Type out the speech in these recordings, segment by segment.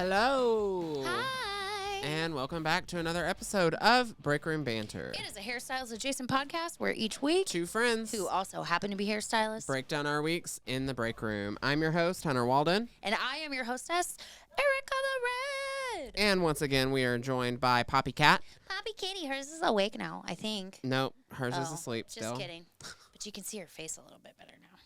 Hello. Hi. And welcome back to another episode of Break Room Banter. It is a hairstyles adjacent podcast where each week Two friends who also happen to be hairstylists break down our weeks in the break room. I'm your host, Hunter Walden. and I am your hostess, Ericka the Red. And once again, we are joined by Poppy Cat. Poppy Kitty, hers is awake now, I think. Nope, hers is asleep just still. Just kidding. But you can see her face a little bit better now.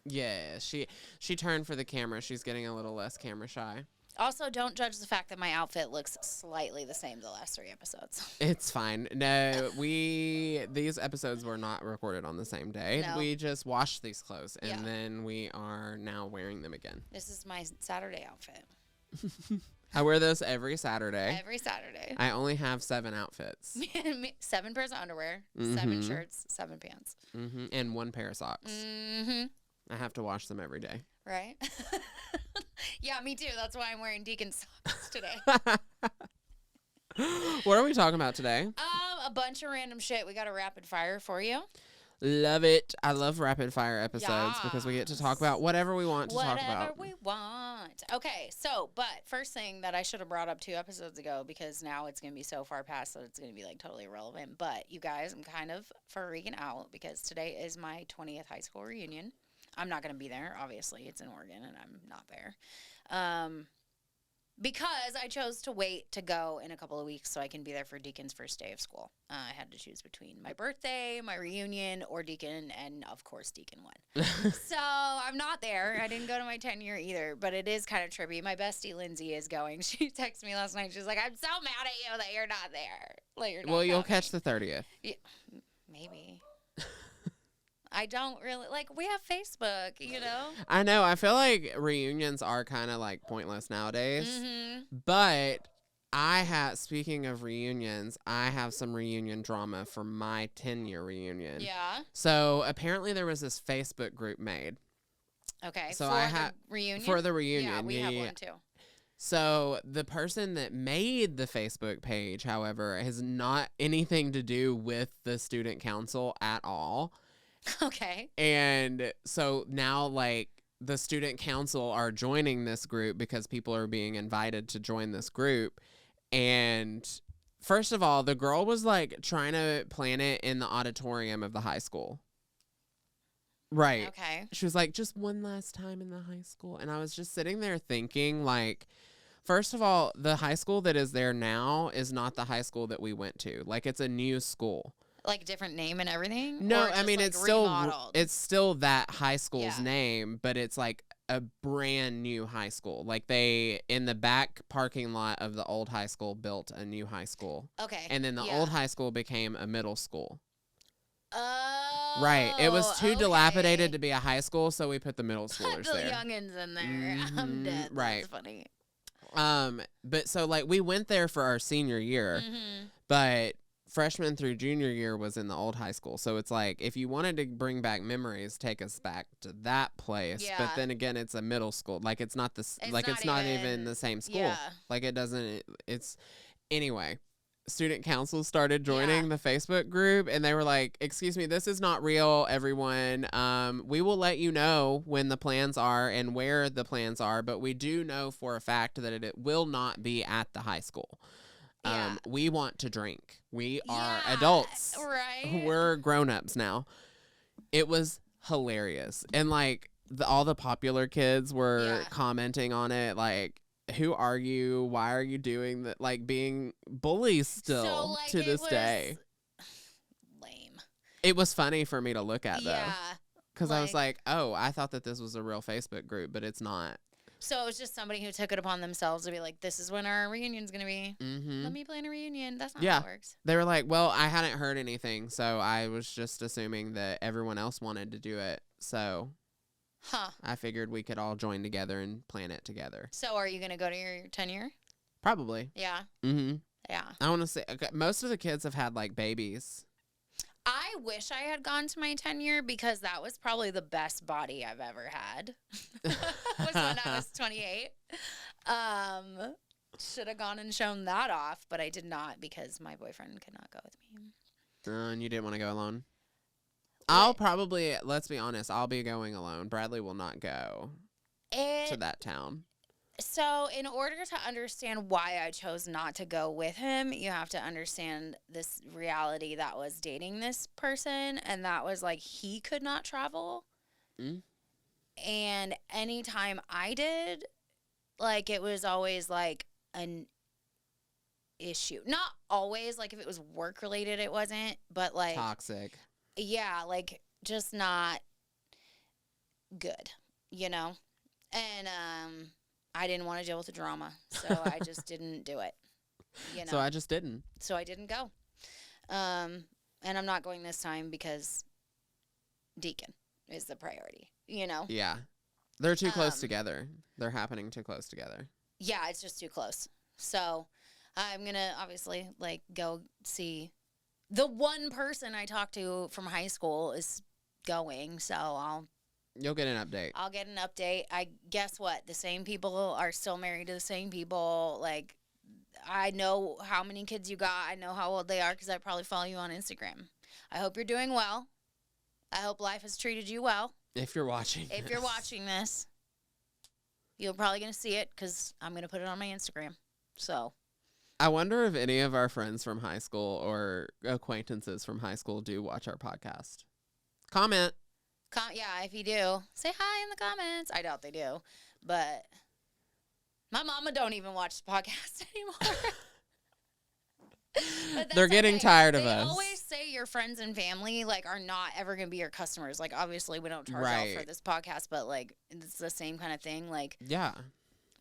Yeah, she turned for the camera. She's getting a little less camera shy. Also, don't judge the fact that my outfit looks slightly the same the last 3 episodes. It's fine. No, these episodes were not recorded on the same day. No. We just washed these clothes, and Yeah. then we are now wearing them again. This is my Saturday outfit. I wear this every Saturday. Every Saturday. I only have 7 outfits. 7 pairs of underwear, 7 shirts, 7 pants. And 1 pair of socks. I have to wash them every day. Right? Yeah, me too. That's why I'm wearing Deacon socks today. What are we talking about today? A bunch of random shit. We got a rapid fire for you. Love it. I love rapid fire episodes because we get to talk about whatever we want to talk about. Whatever we want. Okay, but first thing that I should have brought up 2 episodes ago, because now it's going to be so far past that it's going to be like totally irrelevant. But you guys, I'm kind of freaking out because today is my 20th high school reunion. I'm not going to be there, obviously. It's in Oregon, and I'm not there. Because I chose to wait to go in a couple of weeks so I can be there for Deacon's first day of school. I had to choose between my birthday, my reunion, or Deacon, and, of course, Deacon won. So I'm not there. I didn't go to my 10-year either, but it is kind of trippy. My bestie, Lindsay, is going. She texted me last night. She's like, I'm so mad at you that you're not there. Like, you're not Well, you'll coming." catch the 30th. Yeah, maybe. I don't really, we have Facebook, you know? I know. I feel like reunions are kind of like pointless nowadays. But speaking of reunions, I have some reunion drama for my 10-year reunion. Yeah. So apparently there was this Facebook group made. Okay. So for the reunion? For the reunion. Yeah, we have one too. So the person that made the Facebook page, however, has not anything to do with the student council at all. Okay. And so now, the student council are joining this group because people are being invited to join this group. And first of all, the girl was, trying to plan it in the auditorium of the high school. Right. Okay. She was like, just one last time in the high school. And I was just sitting there thinking, first of all, the high school that is there now is not the high school that we went to. It's a new school. Different name and everything? No, or just, I mean remodeled? it's still that high school's Yeah. name, but it's a brand new high school. They in the back parking lot of the old high school built a new high school. Okay. And then the old high school became a middle school. Oh. Right. It was too dilapidated to be a high school, so we put the middle Put schoolers the there. youngins in there. I'm dead. Right. That's funny. But so we went there for our senior year, but freshman through junior year was in the old high school. So it's if you wanted to bring back memories, take us back to that place. Yeah. But then again, it's a middle school. It's not this. It's not even the same school. Yeah. Anyway, student council started joining the Facebook group, and they were like, "Excuse me, this is not real, everyone. We will let you know when the plans are and where the plans are, but we do know for a fact that it will not be at the high school." We want to drink. We are adults. Right. We're grown-ups now. It was hilarious. And all the popular kids were commenting on it who are you? Why are you doing that? Being bullies still to this day. Lame. It was funny for me to look at though. Yeah. Cuz I was oh, I thought that this was a real Facebook group, but it's not. So it was just somebody who took it upon themselves to be like, this is when our reunion's going to be. Let me plan a reunion. That's not how it works. They were like, well, I hadn't heard anything, so I was just assuming that everyone else wanted to do it. So I figured we could all join together and plan it together. So are you going to go to your 10-year? Probably. Yeah. Yeah. I want to say, most of the kids have had babies. I wish I had gone to my 10-year because that was probably the best body I've ever had. Was when I was 28. Should have gone and shown that off, but I did not because my boyfriend could not go with me. And you didn't want to go alone? I'll probably, let's be honest, I'll be going alone. Bradley will not go to that town. So in order to understand why I chose not to go with him, you have to understand this reality that was dating this person, and that was like he could not travel. Mm. And anytime I did, like it was always like an issue. Not always, like if it was work related it wasn't, but like Toxic. yeah, like just not good, you know? And I didn't want to deal with the drama, so I just didn't do it. You know. So I just didn't. So I didn't go. And I'm not going this time because Deacon is the priority, you know? Yeah. They're too close together. They're happening too close together. Yeah, it's just too close. So I'm going to obviously like go see the one person I talked to from high school is going, so You'll get an update. I'll get an update. I guess what? The same people are still married to the same people. Like, I know how many kids you got. I know how old they are because I probably follow you on Instagram. I hope you're doing well. I hope life has treated you well. If you're watching. If you're watching this, you're probably going to see it because I'm going to put it on my Instagram. So. I wonder if any of our friends from high school or acquaintances from high school do watch our podcast. Comment. Yeah, if you do, say hi in the comments. I doubt they do, but my mama don't even watch the podcast anymore. They're getting tired of us. They always say your friends and family like are not ever going to be your customers. Like obviously we don't charge out for this podcast, but like it's the same kind of thing. Like yeah,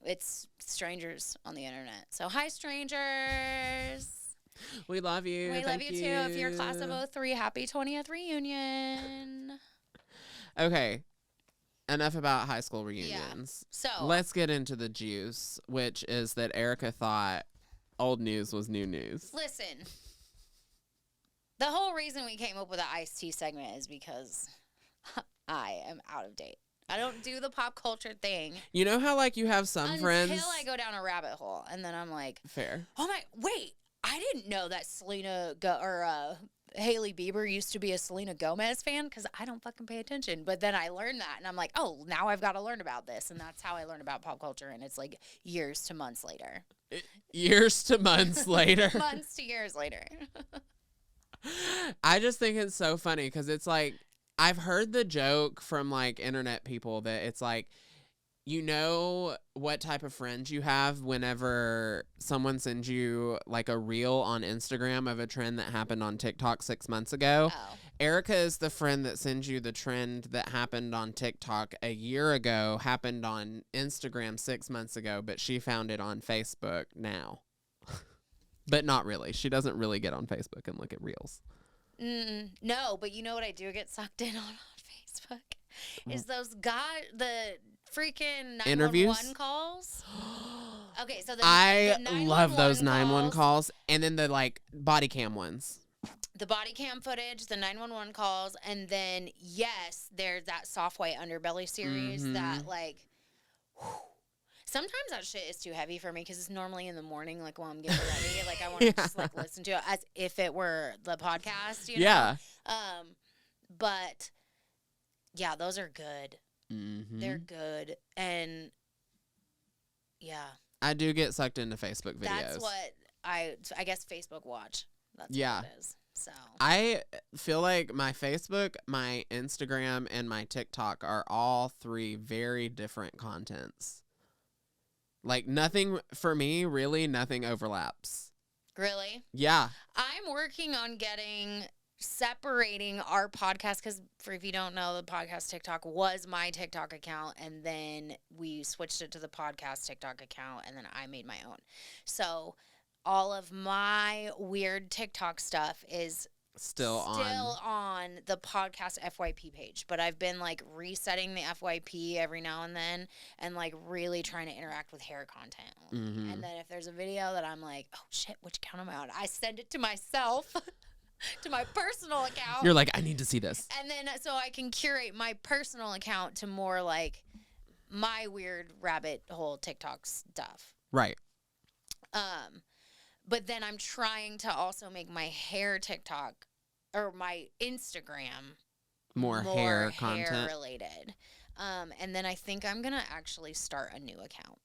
it's strangers on the internet. So hi strangers. We love you. We love you too. If you're class of 03, happy 20th reunion. Okay, enough about high school reunions. Yeah. So let's get into the juice, which is that Ericka thought old news was new news. Listen, the whole reason we came up with the iced tea segment is because I am out of date. I don't do the pop culture thing. You know how like you have some friends until I go down a rabbit hole, and then I'm like, fair. Oh my, wait, I didn't know that Hailey Bieber used to be a Selena Gomez fan because I don't fucking pay attention. But then I learned that, and I'm like, oh, now I've got to learn about this. And that's how I learned about pop culture, and it's like years to months later. Years to months later. Months to years later. I just think it's so funny because it's like, I've heard the joke from like internet people that it's like, you know what type of friends you have whenever someone sends you like a reel on Instagram of a trend that happened on TikTok 6 months ago. Oh. Ericka is the friend that sends you the trend that happened on TikTok a year ago, happened on Instagram 6 months ago, but she found it on Facebook now. But not really. She doesn't really get on Facebook and look at reels. No, but you know what I do get sucked in on Facebook? Is the freaking 911 interviews calls. Okay, so I the love those 911 calls, calls, and then the like body cam ones. The body cam footage, the 911 calls, and then yes, there's that soft white underbelly series that like. Whew, sometimes that shit is too heavy for me because it's normally in the morning, like while I'm getting ready. Like I want to just like listen to it as if it were the podcast. You know? Yeah. But yeah, those are good. Mm-hmm. They're good, and yeah, I do get sucked into Facebook videos. that's what I guess Facebook watch. That's what it is. So I feel like my Facebook, my Instagram, and my TikTok are all three very different contents. Like nothing for me, really, nothing overlaps. Really? Yeah. I'm working on separating our podcast because, if you don't know, the podcast TikTok was my TikTok account, and then we switched it to the podcast TikTok account, and then I made my own. So all of my weird TikTok stuff is still on the podcast FYP page, but I've been like resetting the FYP every now and then and like really trying to interact with hair content. Mm-hmm. And then if there's a video that I'm like, oh shit, which account am I on? I send it to myself to my personal account. You're like, I need to see this. And then so I can curate my personal account to more like my weird rabbit hole TikTok stuff. Right. But then I'm trying to also make my hair TikTok or my Instagram more hair content related. And then I think I'm gonna actually start a new account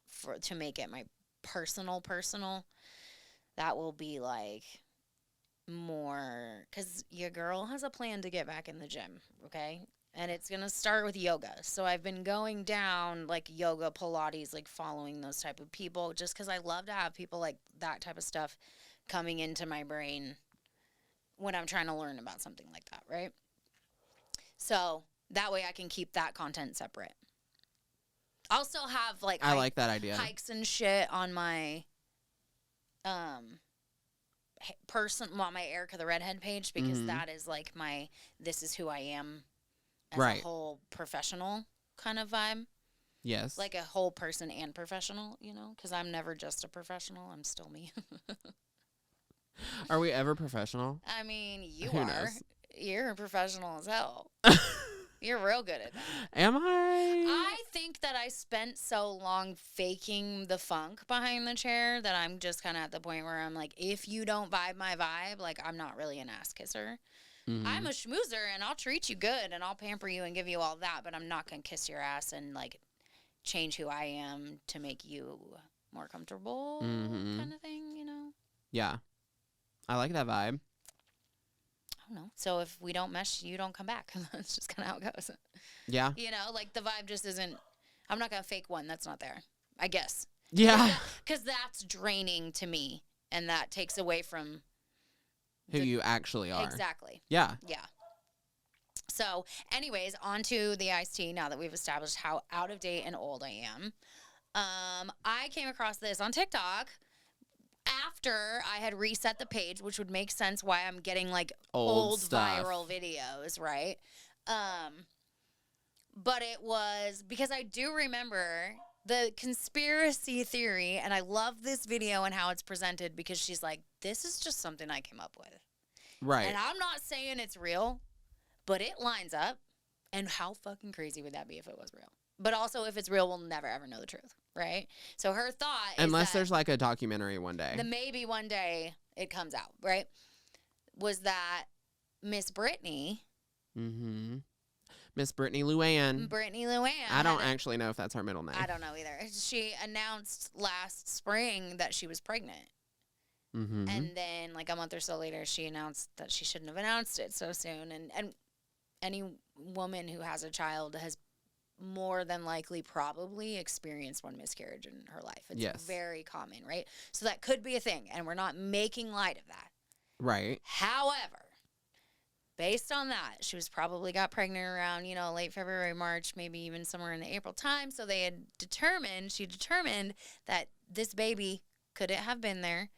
to make it my personal. That will be like more, because your girl has a plan to get back in the gym, okay? And it's gonna start with yoga. So I've been going down like yoga, Pilates, like following those type of people, just because I love to have people like that type of stuff coming into my brain when I'm trying to learn about something like that, right? So that way I can keep that content separate. I'll still have like I like that idea. hikes and shit on my my Ericka the Redhead page, because that is like my this is who I am as a whole professional kind of vibe. Yes. Like a whole person and professional, you know, because I'm never just a professional. I'm still me. Are we ever professional? I mean, you Who are. knows? You're a professional as hell. You're real good at that. Am I? I think that I spent so long faking the funk behind the chair that I'm just kind of at the point where I'm like, if you don't vibe my vibe, like, I'm not really an ass kisser. I'm a schmoozer, and I'll treat you good, and I'll pamper you and give you all that, but I'm not going to kiss your ass and, like, change who I am to make you more comfortable kind of thing, you know? Yeah. I like that vibe. I don't know. So if we don't mesh, you don't come back. That's just kind of how it goes. Yeah. You know, like the vibe just isn't, I'm not going to fake one that's not there, I guess. Yeah. Because that's draining to me, and that takes away from who you actually are. Exactly. Yeah. Yeah. So, anyways, on to the iced tea now that we've established how out of date and old I am. I came across this on TikTok after I had reset the page, which would make sense why I'm getting like old viral videos, right? But it was because I do remember the conspiracy theory, and I love this video and how it's presented, because she's like, this is just something I came up with. Right. And I'm not saying it's real, but it lines up. And how fucking crazy would that be if it was real? But also, if it's real, we'll never, ever know the truth, right? So her thought is unless there's like a documentary one day. Maybe one day it comes out, right? Was that Miss Brittany. Miss Brittany Luann. Brittany Luann. I don't actually know if that's her middle name. I don't know either. She announced last spring that she was pregnant. And then like a month or so later, she announced that she shouldn't have announced it so soon. And any woman who has a child has more than likely probably experienced one miscarriage in her life. It's very common, right? So that could be a thing, and we're not making light of that. Right. However, based on that, she was probably got pregnant around, you know, late February, March, maybe even somewhere in the April time. So they had she determined that this baby couldn't have been there.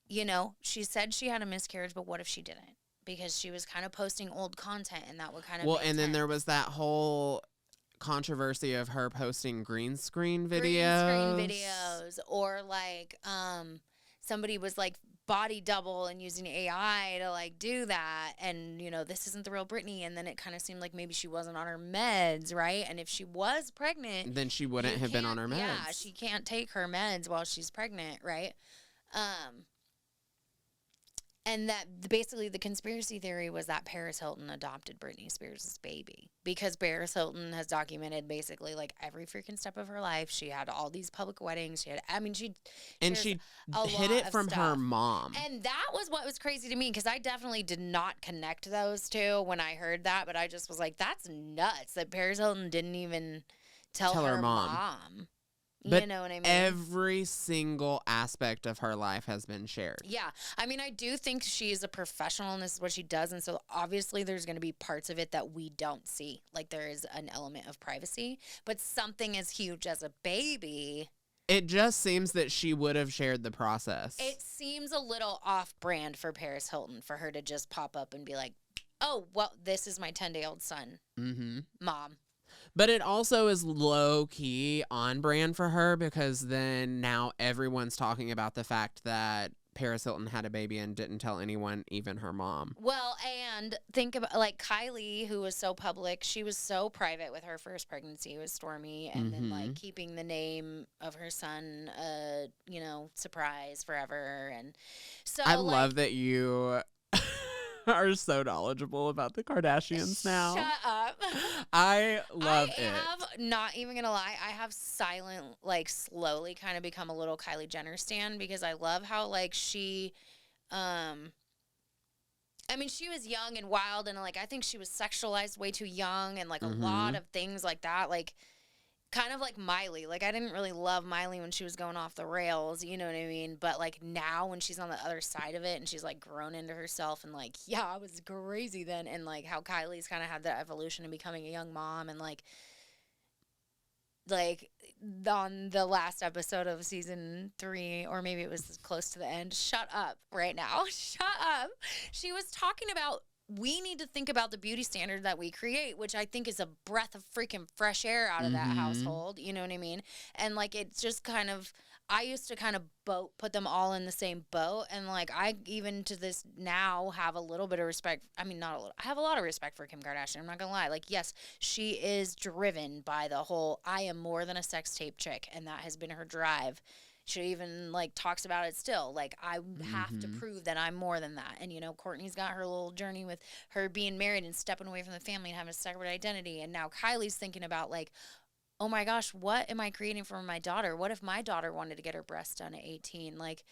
You know, she said she had a miscarriage, but what if she didn't? Because she was kind of posting old content, and that would kind of Well, and then there was that whole controversy of her posting green screen videos. Or like somebody was like body double and using AI to like do that, and you know, this isn't the real Britney. And then it kind of seemed like maybe she wasn't on her meds, right? And if she was pregnant, then she wouldn't have been on her meds. Yeah, she can't take her meds while she's pregnant, right? And that basically the conspiracy theory was that Paris Hilton adopted Britney Spears' baby, because Paris Hilton has documented basically like every freaking step of her life. She had all these public weddings. She hid it from her mom. And that was what was crazy to me, because I definitely did not connect those two when I heard that, but I just was like, that's nuts that Paris Hilton didn't even tell her mom. But you know what I mean? Every single aspect of her life has been shared. Yeah. I mean, I do think she is a professional, and this is what she does. And so obviously there's going to be parts of it that we don't see. Like there is an element of privacy. But something as huge as a baby, it just seems that she would have shared the process. It seems a little off-brand for Paris Hilton for her to just pop up and be like, oh, well, this is my 10-day-old son, mom. But it also is low-key on brand for her, because then now everyone's talking about the fact that Paris Hilton had a baby and didn't tell anyone, even her mom. Well, and think about like Kylie, who was so public. She was so private with her first pregnancy with Stormy, and then like keeping the name of her son, you know, surprise forever. And so I love that you are so knowledgeable about the Kardashians now. Shut up. I love I it. have, not even gonna lie, I have slowly kind of become a little Kylie Jenner stan because I love how like she, I mean, she was young and wild, and like I think she was sexualized way too young, and like a lot of things like that, like kind of like Miley. Like I didn't really love Miley when she was going off the rails, you know what I mean? But like now when she's on the other side of it and she's like grown into herself and like, yeah, I was crazy then, and like how Kylie's kind of had that evolution of becoming a young mom, and like on the last episode of season 3, or maybe it was close to the end. Shut up right now. Shut up. She was talking about we need to think about the beauty standard that we create, which I think is a breath of freaking fresh air out of that household. You know what I mean? And like, it's just kind of, I used to kind of put them all in the same boat. And like, I even to this now have a little bit of respect. I mean, not a little. I have a lot of respect for Kim Kardashian. I'm not going to lie. Like, yes, she is driven by the whole, I am more than a sex tape chick. And that has been her drive. She even like talks about it still. Like, I have to prove that I'm more than that. And, you know, Kourtney's got her little journey with her being married and stepping away from the family and having a separate identity. And now Kylie's thinking about like, oh my gosh, what am I creating for my daughter? What if my daughter wanted to get her breasts done at 18? Like,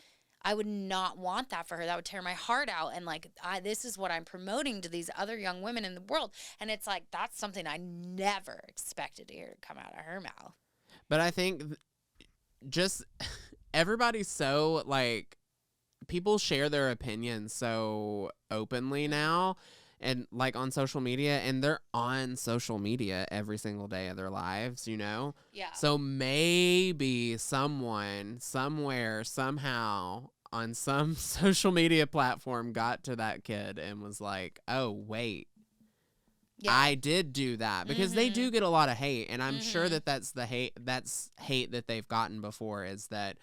I would not want that for her. That would tear my heart out. And like, this is what I'm promoting to these other young women in the world. And it's like, that's something I never expected to hear come out of her mouth. But I think just everybody's so like, people share their opinions so openly now. And like on social media, and they're on social media every single day of their lives, you know? Yeah. So maybe someone, somewhere, somehow, on some social media platform got to that kid and was like, oh, wait, I did do that. Because they do get a lot of hate. And I'm sure that that's hate that they've gotten before, is that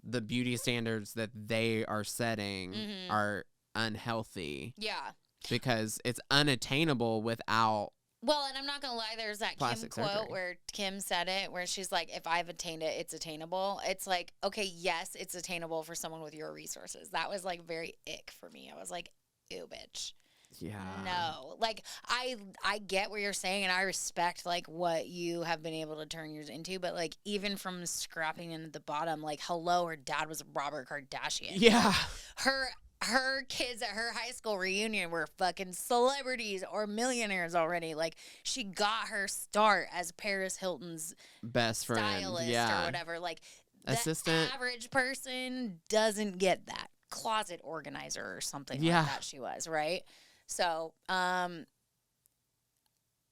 the beauty standards that they are setting are unhealthy. Yeah. Because it's unattainable without. Well, and I'm not going to lie, there's that Kim plastic quote surgery. where Kim said it, where she's like, if I've attained it, it's attainable. It's like, okay, yes, it's attainable for someone with your resources. That was like very ick for me. I was like, ew, bitch. Yeah. No. Like, I get what you're saying, and I respect like what you have been able to turn yours into, but like, even from scrapping in at the bottom, like, hello, her dad was Robert Kardashian. Yeah. Her kids at her high school reunion were fucking celebrities or millionaires already. Like, she got her start as Paris Hilton's best friend, stylist or whatever. Like, assistant. The average person doesn't get that. Closet organizer or something like that she was, right? So,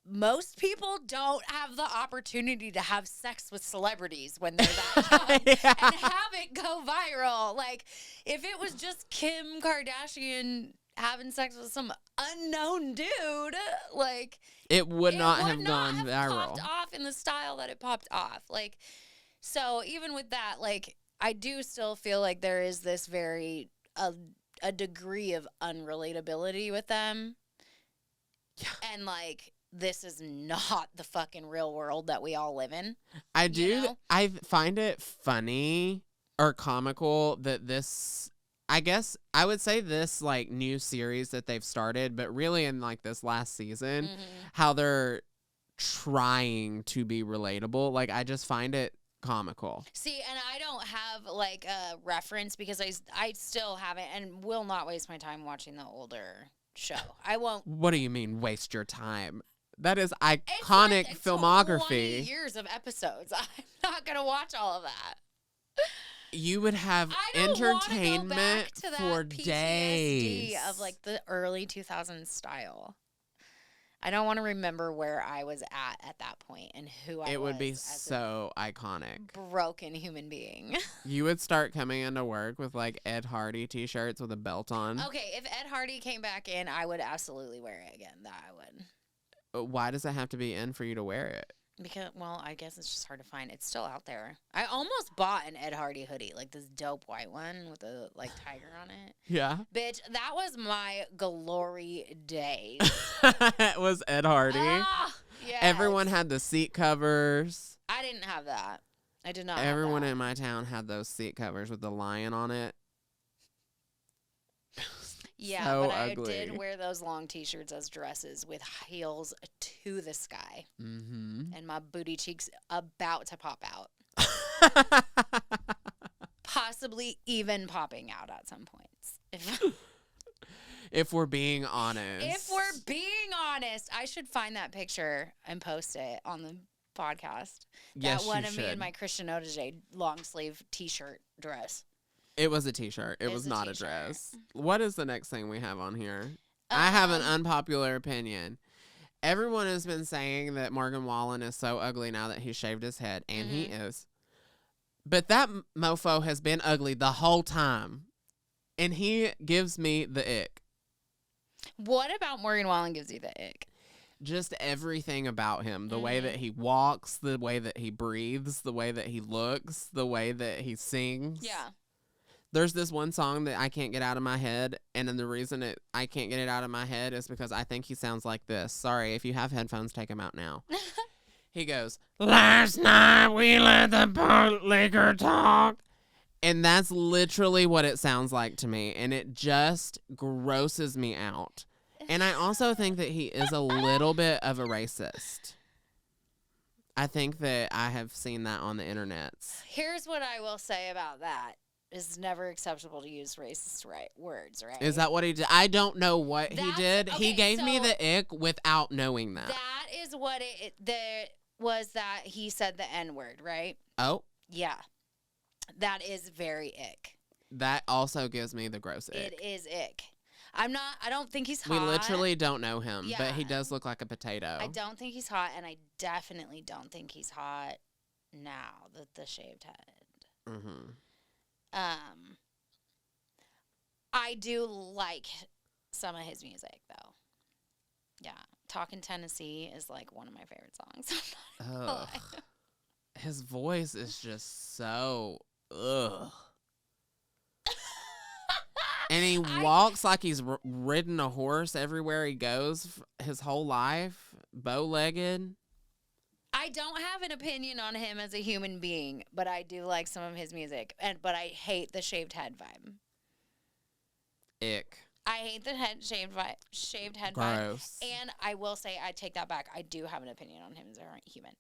most people don't have the opportunity to have sex with celebrities when they're that young and have it go viral. Like, if it was just Kim Kardashian having sex with some unknown dude, like, it would not have have gone viral. Popped off in the style that it popped off. Like, so even with that, like, I do still feel like there is this a degree of unrelatability with them. Yeah. And like, this is not the fucking real world that we all live in. I find it funny or comical that this, I guess I would say this like new series that they've started, but really in like this last season, how they're trying to be relatable. Like, I just find it comical. See, and I don't have like a reference because I still haven't and will not waste my time watching the older show. I won't. What do you mean waste your time? That is iconic filmography. 20 years of episodes. I'm not going to watch all of that. You would have entertainment for days of like the early 2000s style. I don't want to remember where I was at that point and who I was. It would be so iconic. Broken human being. You would start coming into work with like Ed Hardy t-shirts with a belt on. Okay, if Ed Hardy came back in, I would absolutely wear it again. That I would. Why does it have to be in for you to wear it? Because, well, I guess it's just hard to find. It's still out there. I almost bought an Ed Hardy hoodie, like this dope white one with a like tiger on it. Yeah. Bitch, that was my glory days. It was Ed Hardy. Yes. Everyone had the seat covers. I didn't have that. I did not. Everyone in my town had those seat covers with the lion on it. Yeah, So but I ugly. did wear those long t-shirts as dresses with heels to the sky. Mm-hmm. And my booty cheeks about to pop out. Possibly even popping out at some points. If we're being honest. If we're being honest, I should find that picture and post it on the podcast. Yes, that one you of me in should. my Christian Otage long sleeve t-shirt dress. It was a t-shirt. It was a not a t-shirt. dress. What is the next thing we have on here? I have an unpopular opinion. Everyone has been saying that Morgan Wallen is so ugly now that he shaved his head, and he is. But that mofo has been ugly the whole time, and he gives me the ick. What about Morgan Wallen gives you the ick? Just everything about him. The way that he walks, the way that he breathes, the way that he looks, the way that he sings. Yeah. There's this one song that I can't get out of my head, and then the reason I can't get it out of my head is because I think he sounds like this. Sorry, if you have headphones, take them out now. He goes, "Last night we let the bootlicker talk." And that's literally what it sounds like to me, and it just grosses me out. And I also think that he is a little bit of a racist. I think that I have seen that on the internets. Here's what I will say about that. It's never acceptable to use racist words, right? Is that what he did? I don't know what he did. Okay, He gave me the ick without knowing that. That is what there was, that he said the N-word, right? Oh. Yeah. That is very ick. That also gives me the gross ick. It is ick. I don't think he's hot. We literally don't know him, but he does look like a potato. I don't think he's hot, and I definitely don't think he's hot now, the shaved head. Mm-hmm. I do like some of his music, though. Yeah. Talkin' Tennessee is like one of my favorite songs. Ugh. His voice is just so ugh. And he walks like he's ridden a horse everywhere he goes his whole life, bow-legged. I don't have an opinion on him as a human being, but I do like some of his music. But I hate the shaved head vibe. Ick. I hate the shaved head Gross. vibe. And I will say, I take that back. I do have an opinion on him as a human.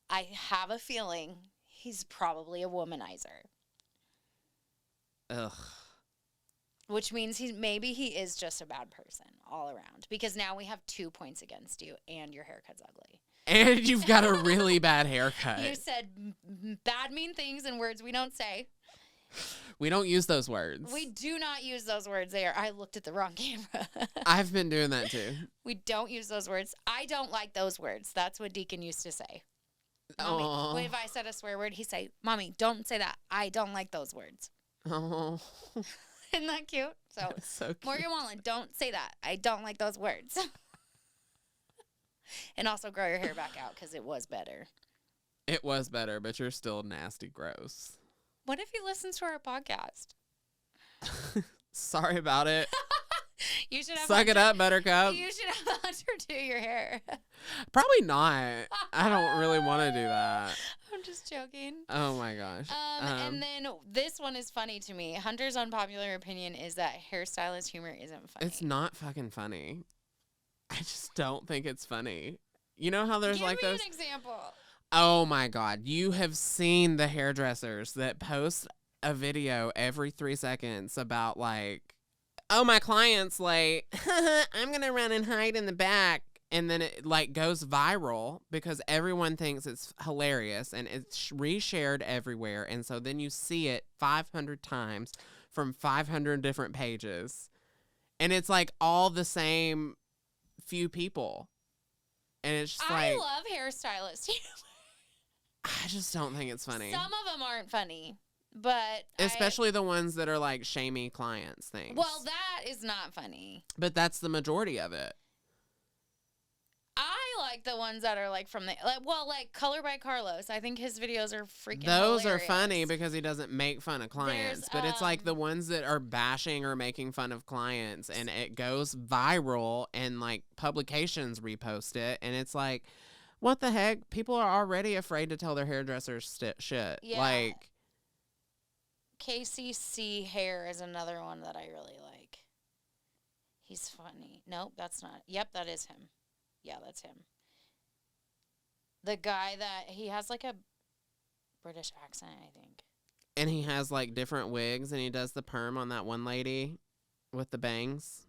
I have a feeling he's probably a womanizer. Ugh. Which means maybe he is just a bad person all around. Because now we have 2 points against you, and your haircut's ugly. And you've got a really bad haircut. You said bad, mean things and words we don't say. We don't use those words. We do not use those words there. I looked at the wrong camera. I've been doing that too. We don't use those words. I don't like those words. That's what Deacon used to say. Mommy, if I said a swear word, he'd say, "Mommy, don't say that. I don't like those words." Oh. Isn't that cute? So cute. Morgan Wallen, don't say that. I don't like those words. And also grow your hair back out because it was better. It was better, but you're still nasty gross. What if he listens to our podcast? Sorry about it. You should have Suck it up, Buttercup. You should have Hunter do your hair. Probably not. I don't really want to do that. I'm just joking. Oh my gosh. And then this one is funny to me. Hunter's unpopular opinion is that hairstylist humor isn't funny. It's not fucking funny. I just don't think it's funny. You know how there's Give like me those. an example. Oh my God. You have seen the hairdressers that post a video every 3 seconds about like, oh, my client's late. I'm going to run and hide in the back. And then it like goes viral because everyone thinks it's hilarious and it's reshared everywhere. And so then you see it 500 times from 500 different pages. And it's like all the same few people. And it's just I like, love hairstylists. I just don't think it's funny. Some of them aren't funny, but especially the ones that are like shamey clients things. Well, that is not funny. But that's the majority of it. I like the ones that are like from the like Color by Carlos. I think his videos are freaking Those hilarious. are funny because he doesn't make fun of clients. But it's like the ones that are bashing or making fun of clients and it goes viral and like publications repost it. And it's like, what the heck? People are already afraid to tell their hairdressers shit. Yeah. Like, KCC Hair is another one that I really like. He's funny. Nope, that's not. Yep, that is him. Yeah, that's him. The guy that he has like a British accent, I think. And he has like different wigs, and he does the perm on that one lady with the bangs.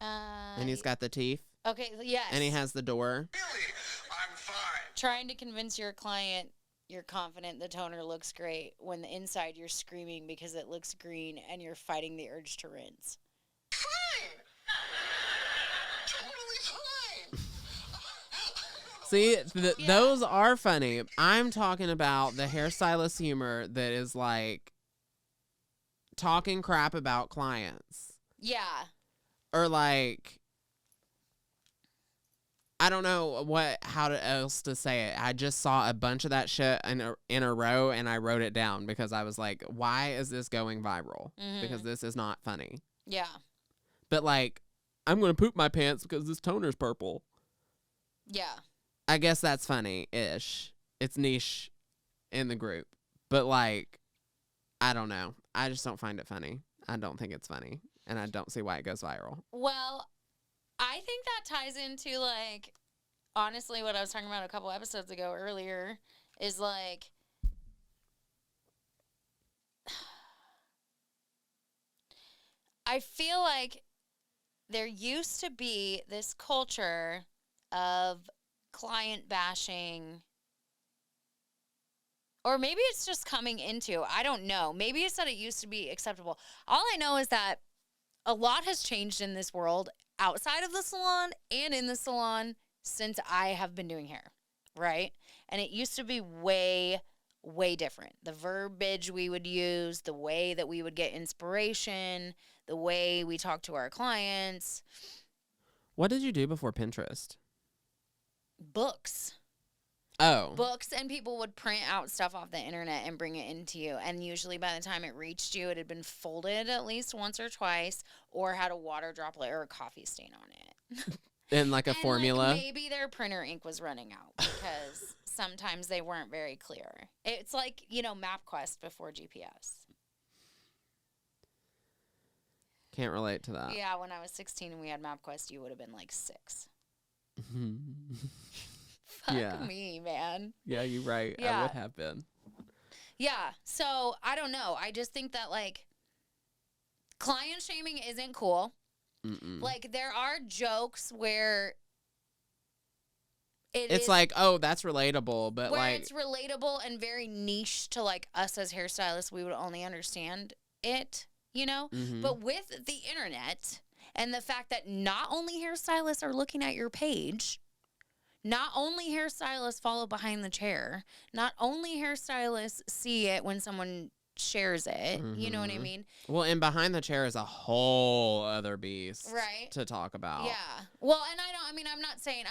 And he's got the teeth. Okay, yes. And he has the door. Really? I'm fine. Trying to convince your client you're confident the toner looks great when inside you're screaming because it looks green and you're fighting the urge to rinse. Fine. Totally fine. See, those are funny. I'm talking about the hairstylist humor that is like talking crap about clients. Yeah. Or like, I don't know how else to say it. I just saw a bunch of that shit in a row, and I wrote it down because I was like, why is this going viral? Mm-hmm. Because this is not funny. Yeah. But like, I'm going to poop my pants because this toner's purple. Yeah. I guess that's funny-ish. It's niche in the group. But like, I don't know. I just don't find it funny. I don't think it's funny. And I don't see why it goes viral. Well, I think that ties into, like, honestly, what I was talking about a couple episodes ago earlier is, like, I feel like there used to be this culture of client bashing, or maybe it's just coming into, I don't know. Maybe it's that it used to be acceptable. All I know is that a lot has changed in this world outside of the salon and in the salon since I have been doing hair, right? And it used to be way, way different. The verbiage we would use, the way that we would get inspiration, the way we talk to our clients. What did you do before Pinterest? Books. Oh. Books, and people would print out stuff off the internet and bring it into you. And usually by the time it reached you, it had been folded at least once or twice or had a water droplet or a coffee stain on it. And like a and formula? Like maybe their printer ink was running out because sometimes they weren't very clear. It's like, MapQuest before GPS. Can't relate to that. Yeah, when I was 16 and we had MapQuest, you would have been like 6. Fuck me, man. Yeah, you're right. Yeah. I would have been. Yeah. So I don't know. I just think that like client shaming isn't cool. Mm-mm. Like there are jokes where it's like, oh, that's relatable, but where like it's relatable and very niche to like us as hairstylists, we would only understand it, Mm-hmm. But with the internet and the fact that not only hairstylists are looking at your page, not only hairstylists follow behind the chair, not only hairstylists see it when someone shares it, you know what I mean? Well, and behind the chair is a whole other beast, Right. to talk about. Yeah. Well, and I'm not saying,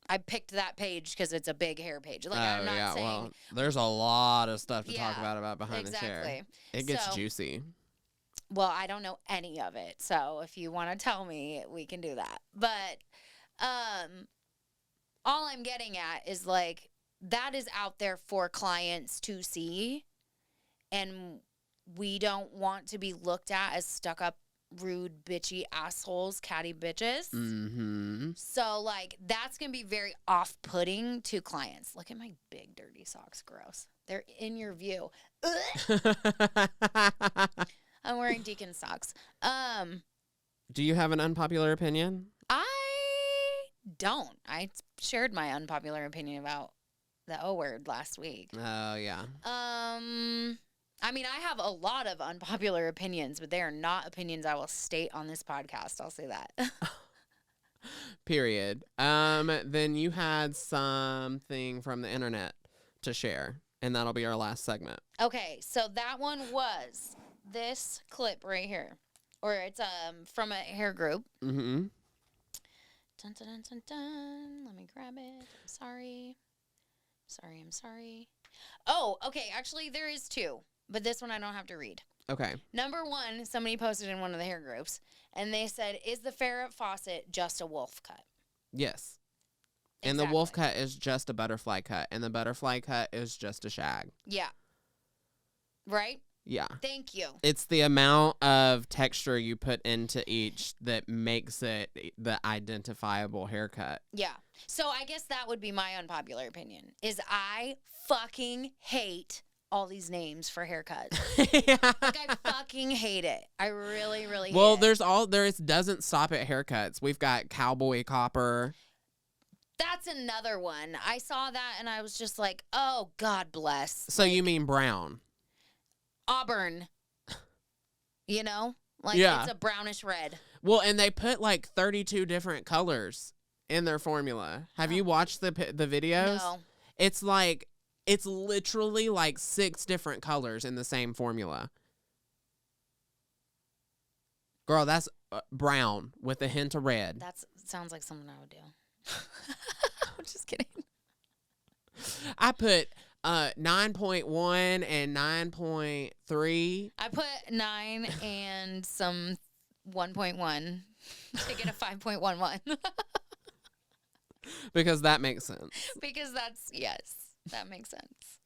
I picked that page because it's a big hair page. Like, I'm not saying. Well, there's a lot of stuff to talk about behind the chair. Exactly. It gets juicy. Well, I don't know any of it, so if you want to tell me, we can do that. But, all I'm getting at is like that is out there for clients to see, and we don't want to be looked at as stuck up, rude, bitchy assholes, catty bitches. Mm-hmm. So like that's gonna be very off-putting to clients. Look at my big dirty socks, gross. They're in your view. I'm wearing Deacon socks. Do you have an unpopular opinion? I don't. I shared my unpopular opinion about the O word last week. Oh, yeah. I mean, I have a lot of unpopular opinions, but they are not opinions I will state on this podcast. I'll say that. Period. Then you had something from the internet to share, and that'll be our last segment. Okay, so that one was this clip right here, or it's from a hair group. Mm-hmm. Dun, dun, dun, dun, dun. Let me grab it. I'm sorry. Oh, okay. Actually, there is 2, but this one I don't have to read. Okay. Number 1, somebody posted in one of the hair groups, and they said, "Is the ferret faucet just a wolf cut?" Yes. And the wolf cut is just a butterfly cut, and the butterfly cut is just a shag. Yeah. Right? Yeah. Thank you. It's the amount of texture you put into each that makes it the identifiable haircut. Yeah. So I guess that would be my unpopular opinion is I fucking hate all these names for haircuts. Like I fucking hate it. I really, really hate it. There doesn't stop at haircuts. We've got cowboy copper. That's another one. I saw that and I was just like, oh, God bless. So like, you mean brown? Auburn. You know? Like Yeah. it's a brownish red. Well, and they put like 32 different colors in their formula. Have you watched the videos? No. It's literally like 6 different colors in the same formula. Girl, that's brown with a hint of red. That sounds like something I would do. I'm just kidding. I put 9.1 and 9.3. I put 9 and some 1.1 to get a 5.11. Because that makes sense. Because that makes sense.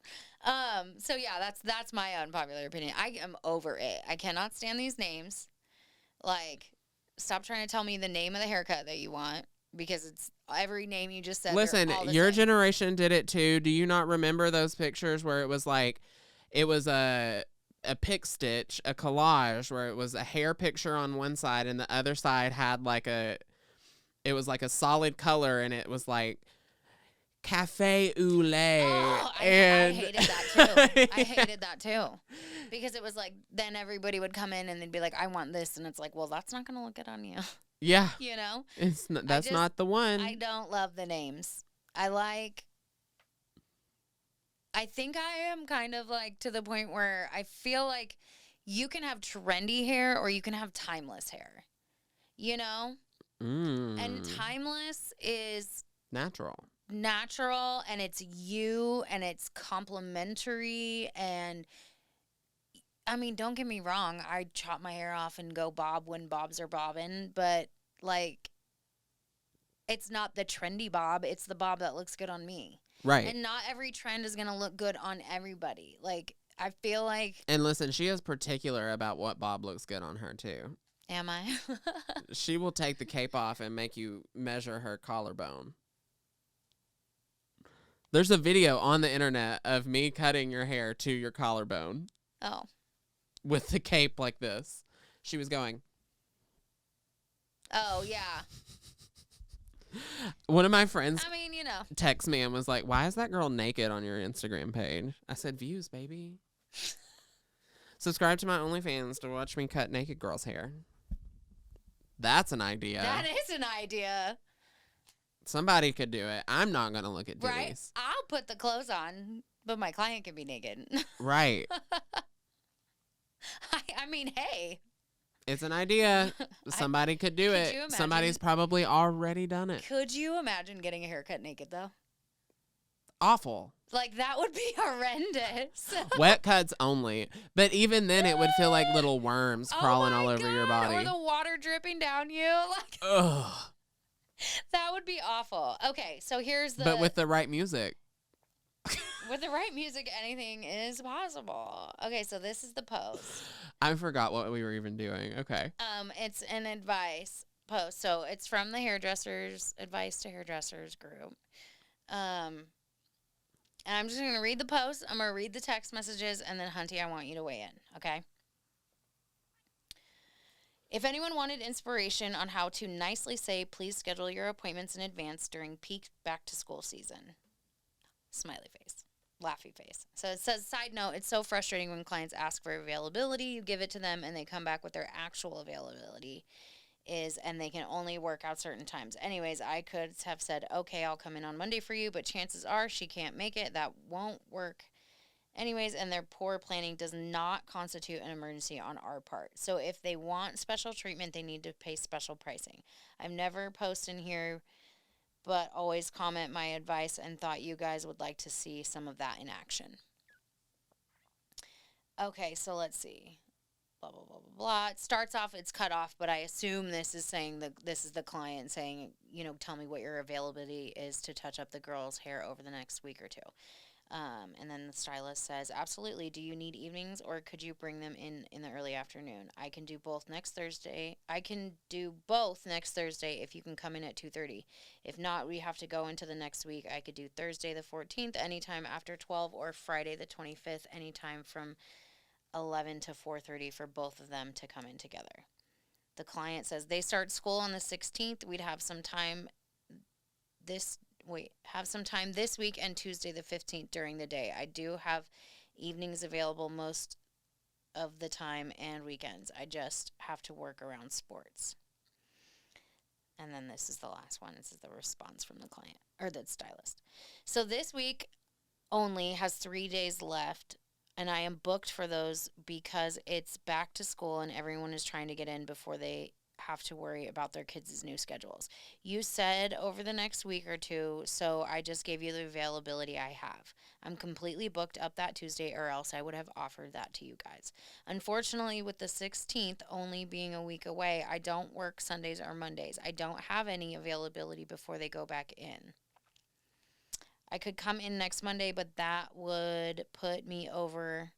So yeah, that's my unpopular opinion. I am over it. I cannot stand these names. Like, stop trying to tell me the name of the haircut that you want because it's every name you just said. Listen, all the your same. generation did it too. Do you not remember those pictures where it was a pick stitch, a collage where it was a hair picture on one side and the other side had it was like a solid color and it was like cafe au lait. Oh, I hated that too. I hated that too. Because it was like, then everybody would come in and they'd be like, I want this. And it's like, well, that's not going to look good on you. Yeah. You know? That's not the one. I don't love the names. I think I am kind of like to the point where I feel like you can have trendy hair or you can have timeless hair. You know? And timeless is natural and it's you and it's complimentary and I mean, don't get me wrong, I chop my hair off and go bob when bobs are bobbing, but like it's not the trendy bob, it's the bob that looks good on me. Right. And not every trend is going to look good on everybody. Like I feel like And listen, she is particular about what bob looks good on her too. Am I? She will take the cape off and make you measure her collarbone. There's a video on the internet of me cutting your hair to your collarbone. Oh. With the cape like this. She was going. Oh, yeah. One of my friends I mean, you know. texted me and was like, why is that girl naked on your Instagram page? I said, views, baby. Subscribe to my OnlyFans to watch me cut naked girls' hair. That's an idea. That is an idea. Somebody could do it. I'm not going to look at titties. Right? I'll put the clothes on, but my client can be naked. Right. I mean, hey. It's an idea. Somebody could do could it. you imagine? Somebody's probably already done it. Could you imagine getting a haircut naked, though? Awful. Like, that would be horrendous. Wet cuts only. But even then, it would feel like little worms crawling all over your body. Or the water dripping down you. Like, ugh. that would be awful. Okay, so here's the... But with the right music. With the right music, anything is possible. Okay, so this is the post. I forgot what we were even doing. Okay. It's an advice post. So it's from the hairdressers, advice to hairdressers group. And I'm just going to read the post. I'm going to read the text messages, and then, Hunty, I want you to weigh in, okay? If anyone wanted inspiration on how to nicely say, please schedule your appointments in advance during peak back-to-school season. Smiley face. Laughy face. So it says, side note, it's so frustrating when clients ask for availability. You give it to them, and they come back with their actual availability and they can only work out certain times. Anyways, I could have said, okay, I'll come in on Monday for you, but chances are she can't make it. That won't work. Anyways, and their poor planning does not constitute an emergency on our part. So if they want special treatment, they need to pay special pricing. I've never posted in here, but always comment my advice and thought you guys would like to see some of that in action. Okay, so let's see. Blah, blah, blah, blah, blah. It starts off, it's cut off, but I assume this is saying this is the client saying, tell me what your availability is to touch up the girl's hair over the next week or two. And then the stylist says, absolutely. Do you need evenings or could you bring them in the early afternoon? I can do both next Thursday. I can do both next Thursday if you can come in at 2:30. If not, we have to go into the next week. I could do Thursday the 14th anytime after 12 or Friday the 25th anytime from 11 to 4:30 for both of them to come in together. The client says they start school on the 16th. We'd have some time this week and Tuesday the 15th during the day. I do have evenings available most of the time and weekends. I just have to work around sports. And then this is the last one. This is the response from the client or the stylist. So this week only has 3 days left, and I am booked for those because it's back to school and everyone is trying to get in before they have to worry about their kids' new schedules. You said over the next week or two, so I just gave you the availability I have. I'm completely booked up that Tuesday, or else I would have offered that to you guys. Unfortunately, with the 16th only being a week away, I don't work Sundays or Mondays. I don't have any availability before they go back in. I could come in next Monday, but that would put me over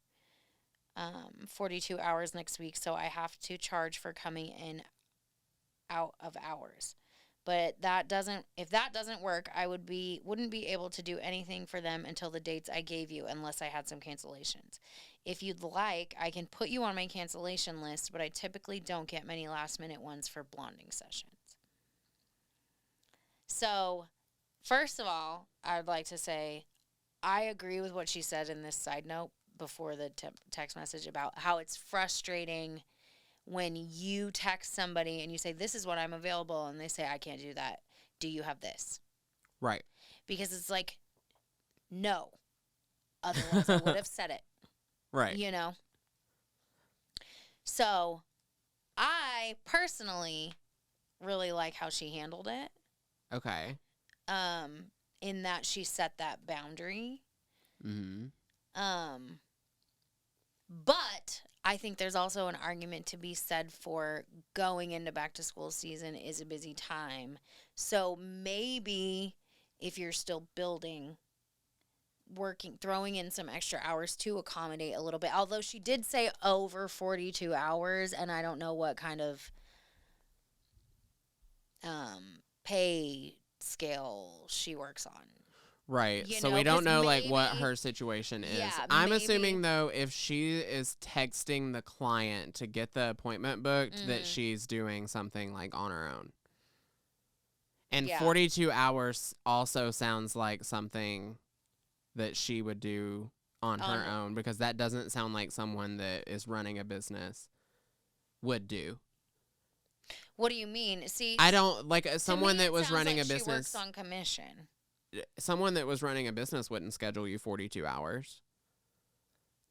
42 hours next week, so I have to charge for coming in out of hours. But if that doesn't work, I wouldn't be able to do anything for them until the dates I gave you unless I had some cancellations. If you'd like, I can put you on my cancellation list, but I typically don't get many last minute ones for blonding sessions. So, first of all, I'd like to say I agree with what she said in this side note before the text message about how it's frustrating when you text somebody and you say, this is what I'm available, and they say, I can't do that. Do you have this? Right. Because it's like, no. Otherwise, I would have said it. Right. You know? So, I personally really like how she handled it. Okay. In that she set that boundary. Mm-hmm. But I think there's also an argument to be said for going into back to school season is a busy time. So maybe if you're still building, throwing in some extra hours to accommodate a little bit. Although she did say over 42 hours, and I don't know what kind of pay scale she works on. Right. You so know, we don't 'cause know like what maybe- her situation is. Yeah, I'm maybe- assuming though if she is texting the client to get the appointment booked that she's doing something like on her own. And Yeah. 42 hours also sounds like something that she would do on her own, because that doesn't sound like someone that is running a business would do. What do you mean? See, I don't like to someone me, that it was sounds running like a business. She works on commission. Someone that was running a business wouldn't schedule you 42 hours.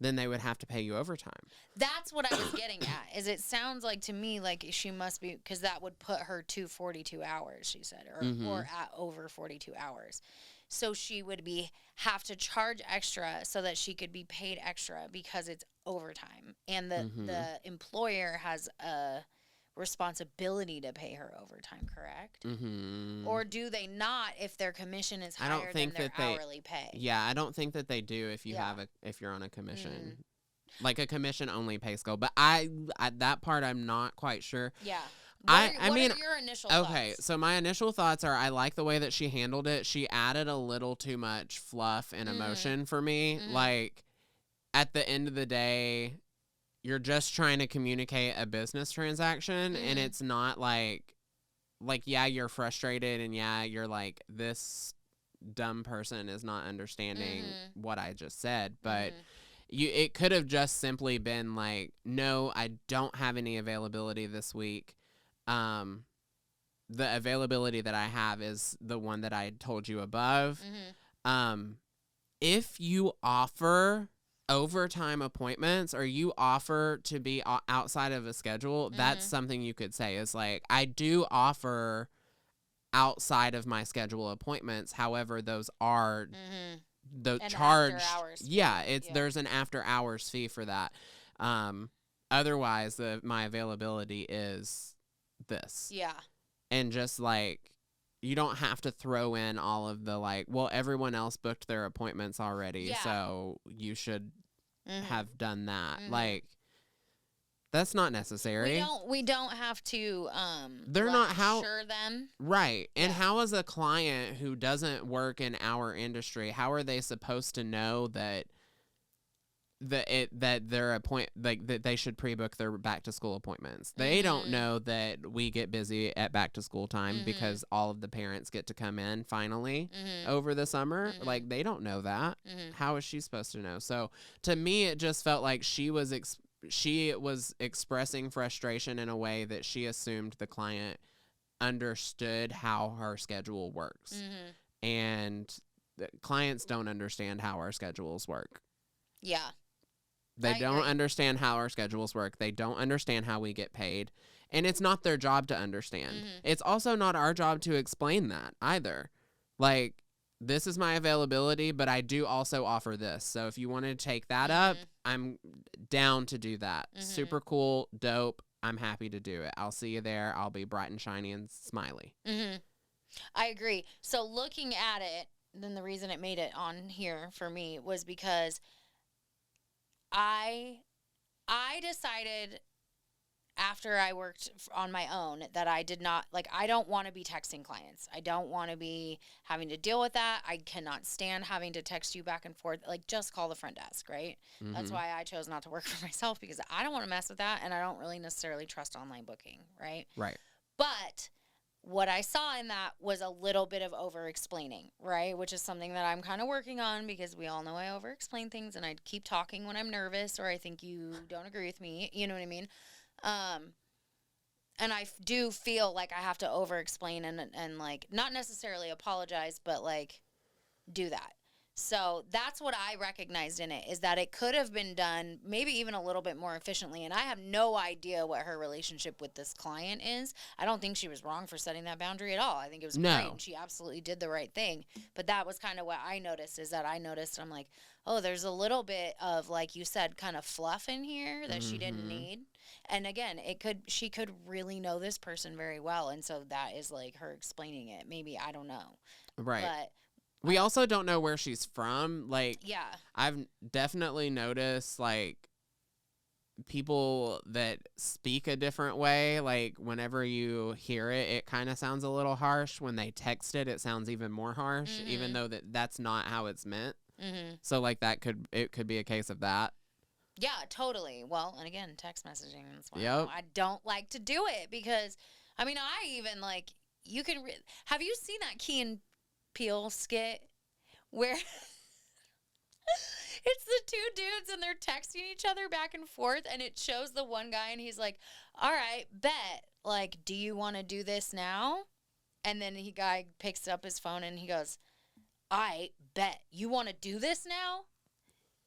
Then they would have to pay you overtime. That's what I was getting at. Is it sounds like to me like she must be, because that would put her to 42 hours. She said, or at over 42 hours. So she would have to charge extra so that she could be paid extra because it's overtime, and the employer has a responsibility to pay her overtime, correct? Mm-hmm. Or do they not if their commission is higher than their hourly pay? Yeah, I don't think that they do if you if you're on a commission. Like a commission only pay scale. But I that part I'm not quite sure. Yeah. What are your initial thoughts? Okay, so my initial thoughts are I like the way that she handled it. She added a little too much fluff and emotion for me. Like at the end of the day, you're just trying to communicate a business transaction, and it's not like yeah, you're frustrated, and yeah, you're like, this dumb person is not understanding what I just said, but it could have just simply been like, no, I don't have any availability this week. The availability that I have is the one that I told you above. If you offer overtime appointments or you offer to be outside of a schedule, that's something you could say is like, I do offer outside of my schedule appointments. However, those are the charged. There's an after hours fee for that. Otherwise, my availability is this. Yeah. And just like you don't have to throw in all of the like, well, everyone else booked their appointments already, Yeah. so you should Mhm. have done that. Mhm. Like, that's not necessary. We don't have to They're not lecture them. Right. And Yeah. how is a client who doesn't work in our industry, how are they supposed to know that that they should pre-book their back to school appointments? They don't Mhm. know that we get busy at back to school time Mhm. because all of the parents get to come in finally Mhm. over the summer. Mhm. Like, they don't know that. Mhm. How is she supposed to know? So to me, it just felt like she was expressing frustration in a way that she assumed the client understood how her schedule works. Mhm. And the clients don't understand how our schedules work. Yeah. They I don't agree. understand how our schedules work. They don't understand how we get paid. And it's not their job to understand. Mhm. It's also not our job to explain that either. Like, this is my availability, but I do also offer this. So if you want to take that up, Mhm. I'm down to do that. Mhm. Super cool, dope. I'm happy to do it. I'll see you there. I'll be bright and shiny and smiley. Mhm. I agree. So looking at it, then the reason it made it on here for me was because I decided after I worked on my own that I did not, like, I don't want to be texting clients. I don't want to be having to deal with that. I cannot stand having to text you back and forth. Like, just call the front desk, right? That's Mhm. why I chose not to work for myself, because I don't want to mess with that, and I don't really necessarily trust online booking, right? Right. But what I saw in that was a little bit of over-explaining, right? Which is something that I'm kind of working on, because we all know I over-explain things, and I keep talking when I'm nervous or I think you don't agree with me. You know what I mean? And I do feel like I have to over-explain and like, not necessarily apologize, but like, do that. So that's what I recognized in it, is that it could have been done maybe even a little bit more efficiently. And I have no idea what her relationship with this client is. I don't think she was wrong for setting that boundary at all. I think it was great, No. and she absolutely did the right thing. But that was kind of what I noticed, is that I'm like, oh, there's a little bit of, like you said, kind of fluff in here that she didn't Mhm. need. And again, she could really know this person very well. And so that is like her explaining it. Maybe, I don't know. Right. But We also don't know where she's from. Like, yeah. I've definitely noticed, like, people that speak a different way. Like, whenever you hear it, it kind of sounds a little harsh. When they text it, it sounds even more harsh, even Mhm. though that's not how it's meant. Mm-hmm. So, like, it could be a case of that. Yeah, totally. Well, and again, text messaging. That's why Yep. I don't like to do it, because, I mean, I even, like, you can, have you seen that Key and Peele skit where it's the two dudes and they're texting each other back and forth, and it shows the one guy and he's like, all right, bet. Like, do you want to do this now? And then the guy picks up his phone and he goes, I bet. You want to do this now?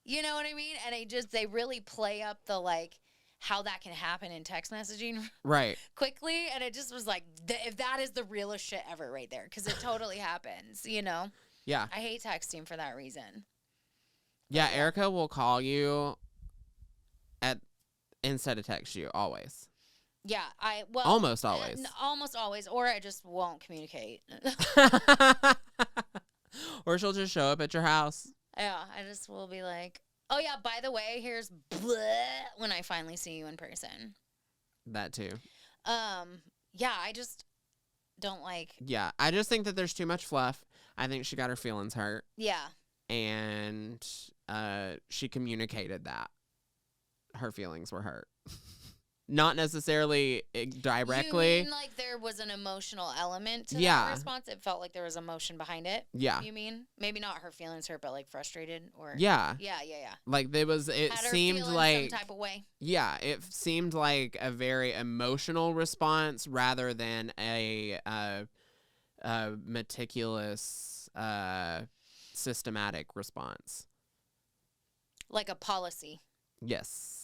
You know what I mean? And they really play up the, like, how that can happen in text messaging Right. quickly. And it just was like, if that is the realest shit ever right there, because it totally happens, you know? Yeah. I hate texting for that reason. Yeah, Ericka will call you instead of text you, always. Yeah, Almost always. Almost always, or I just won't communicate. Or she'll just show up at your house. Yeah, I just will be like, oh yeah, by the way, here's bleh, when I finally see you in person. That too. Yeah, I just don't like. Yeah, I just think that there's too much fluff. I think she got her feelings hurt, Yeah. and she communicated that her feelings were hurt. Not necessarily directly. You mean like there was an emotional element to Yeah. that response? It felt like there was emotion behind it. Yeah. You mean? Maybe not her feelings hurt, but like frustrated or. Yeah. Yeah. Like it Had her seemed feeling like some type of way. Yeah, it seemed like a very emotional response rather than a meticulous, systematic response. Like a policy. Yes.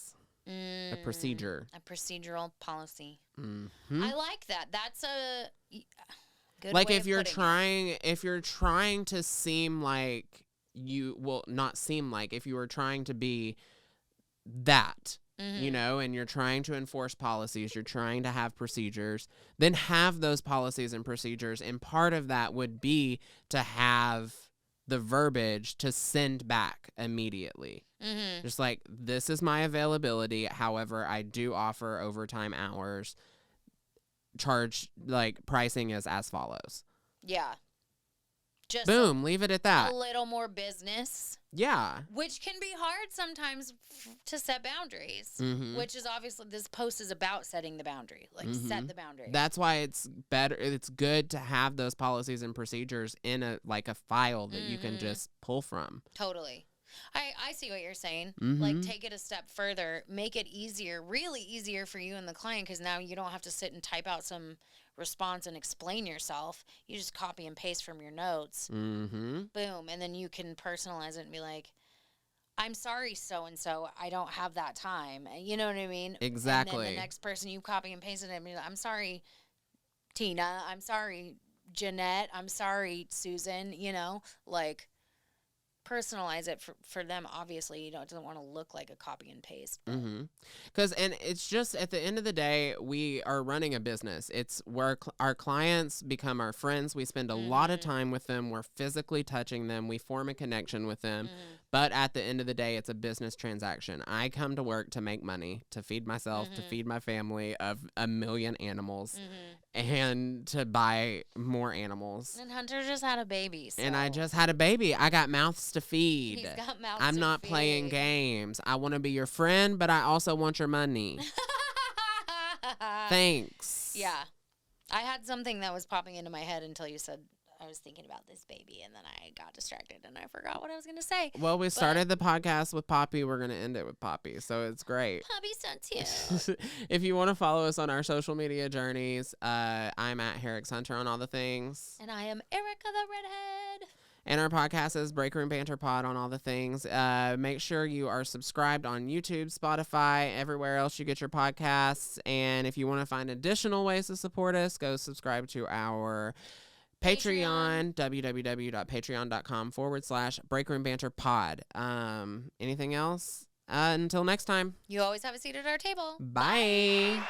A procedure. A procedural policy. Mm-hmm. I like that. That's a good Like way if of you're putting it. if you're trying to seem like you will not seem like if you were trying to be that you know, and you're trying to enforce policies, you're trying to have procedures, then have those policies and procedures. And part of that would be to have the verbiage to send back immediately. Just like, this is my availability. However, I do offer overtime hours. Charge, like, pricing is as follows. Yeah. Just Boom, leave it at that. a little more business. Yeah. Which can be hard sometimes to set boundaries, Mhm. which is obviously this post is about setting the boundary, like set the boundary. That's why it's better. It's good to have those policies and procedures in a file that you can just pull from. Totally. I see what you're saying. Like, take it a step further, make it easier, really easier for you and the client, because now you don't have to sit and type out some response and explain yourself. You just copy and paste from your notes. Boom. And then you can personalize it and be like, I'm sorry, so-and-so, I don't have that time. You know what I mean? Exactly. And then the next person you copy and paste it and be like, I'm sorry, Tina. I'm sorry, Jeanette. I'm sorry, Susan. You know, like, personalize it for them. Obviously, you know, it doesn't want to look like a copy and paste. Because and it's just, at the end of the day, we are running a business. It's where our clients become our friends. We spend a lot of time with them. We're physically touching them. We form a connection with them. But at the end of the day, it's a business transaction. I come to work to make money, to feed myself, to feed my family of 1 million animals, and to buy more animals. And Hunter just had a baby. So. And I just had a baby. I got mouths to feed. He's got mouths I'm to not feed. playing games. I want to be your friend, but I also want your money. Thanks. Yeah. I had something that was popping into my head until you said I was thinking about this baby, and then I got distracted and I forgot what I was going to say. Well, we started the podcast with Poppy. We're going to end it with Poppy, so it's great. Poppy's so cute. If you want to follow us on our social media journeys, I'm at Herrick's Hunter on all the things. And I am Ericka the Redhead. And our podcast is Break Room Banter Pod on all the things. Make sure you are subscribed on YouTube, Spotify, everywhere else you get your podcasts. And if you want to find additional ways to support us, go subscribe to our Patreon, www.patreon.com/Break Room Banter Pod. Anything else? Until next time. You always have a seat at our table. Bye.